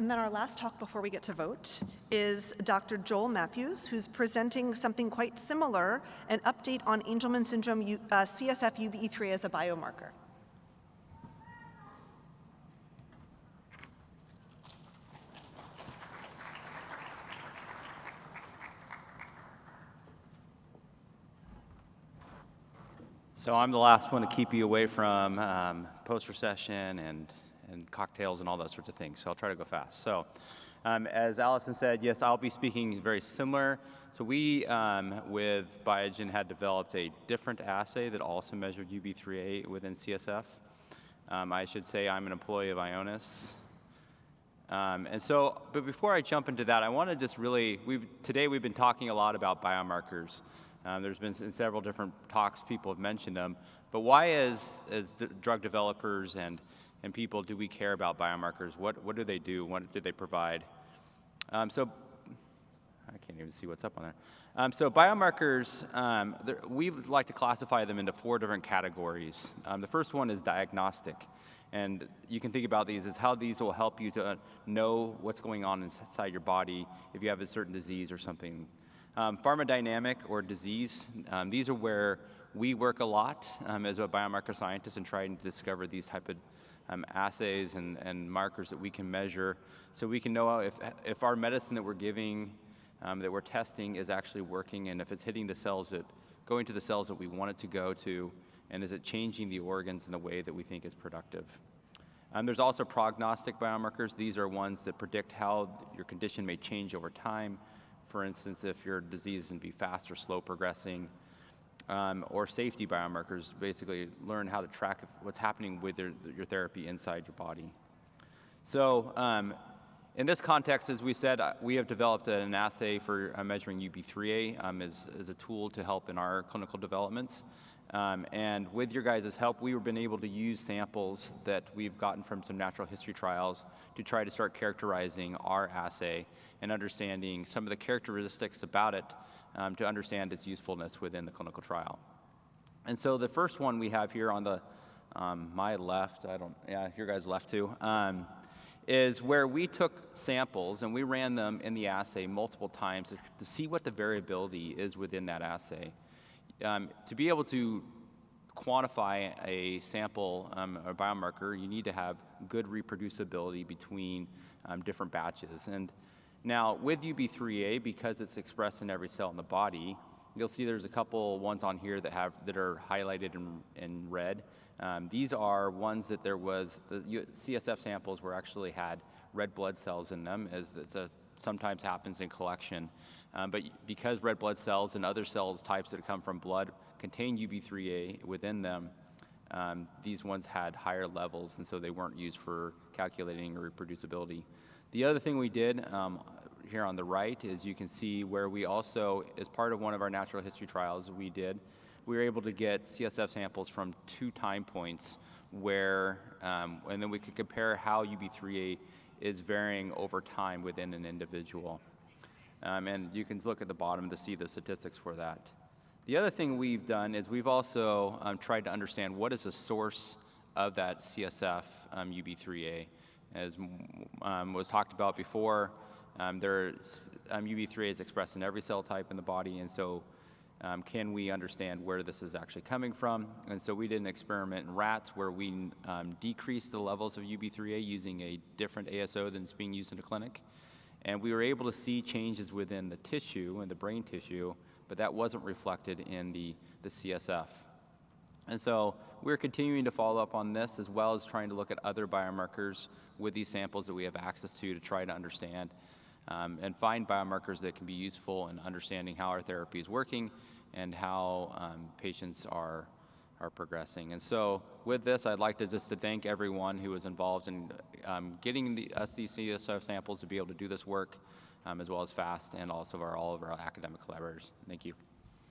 And then our last talk before we get to vote is Dr. Joel Mathews, who's presenting something quite similar, an update on Angelman syndrome CSF UBE3A as a biomarker. So I'm the last one to keep you away from poster session and cocktails and all those sorts of things, so I'll try to go fast. So as Allison said, yes, I'll be speaking very similar. So we, with Biogen, had developed a different assay that also measured UBE3A within CSF. I should say I'm an employee of Ionis. But before I jump into that, I want to just really, today we've been talking a lot about biomarkers. There's been in several different talks, people have mentioned them, but why as drug developers and people do we care about biomarkers? What do they do? What do they provide? So I can't even see what's up on there. So biomarkers, we like to classify them into 4 different categories. The first one is diagnostic. And you can think about these as how these will help you to know what's going on inside your body if you have a certain disease or something. Pharmacodynamic or disease, these are where we work a lot as a biomarker scientist in trying to discover these type of assays and markers that we can measure so we can know if our medicine that we're giving, that we're testing is actually working, and if it's hitting the cells going to the cells that we want it to go to, and is it changing the organs in the way that we think is productive. There's also prognostic biomarkers. These are ones that predict how your condition may change over time. For instance, if your disease can be fast or slow progressing, or safety biomarkers, basically learn how to track what's happening with your therapy inside your body. So in this context, as we said, we have developed an assay for measuring UBE3A as a tool to help in our clinical developments. And with your guys' help, we've been able to use samples that we've gotten from some natural history trials to try to start characterizing our assay and understanding some of the characteristics about it to understand its usefulness within the clinical trial. And so the first one we have here on the my left, your guys' left too, is where we took samples and we ran them in the assay multiple times to see what the variability is within that assay. To be able to quantify a sample or biomarker, you need to have good reproducibility between different batches. And now with UBE3A, because it's expressed in every cell in the body, you'll see there's a couple ones on here that are highlighted in red. These are ones that the CSF samples actually had red blood cells in them, as sometimes happens in collection. But because red blood cells and other cells types that come from blood contain UBE3A within them, these ones had higher levels, and so they weren't used for calculating reproducibility. The other thing we did here on the right is you can see where we also, as part of one of our natural history trials we were able to get CSF samples from 2 time points where, and then we could compare how UBE3A is varying over time within an individual. And you can look at the bottom to see the statistics for that. The other thing we've done is we've also tried to understand what is the source of that CSF UBE3A. As was talked about before, UBE3A is expressed in every cell type in the body, and so can we understand where this is actually coming from? And so we did an experiment in rats where we decreased the levels of UBE3A using a different ASO than is being used in the clinic. And we were able to see changes within the tissue, in the brain tissue, but that wasn't reflected in the CSF. And so we're continuing to follow up on this, as well as trying to look at other biomarkers with these samples that we have access to try to understand and find biomarkers that can be useful in understanding how our therapy is working and how patients are progressing. And so with this, I'd like to thank everyone who was involved in getting us these CSF samples to be able to do this work, as well as FAST and also all of our academic collaborators. Thank you.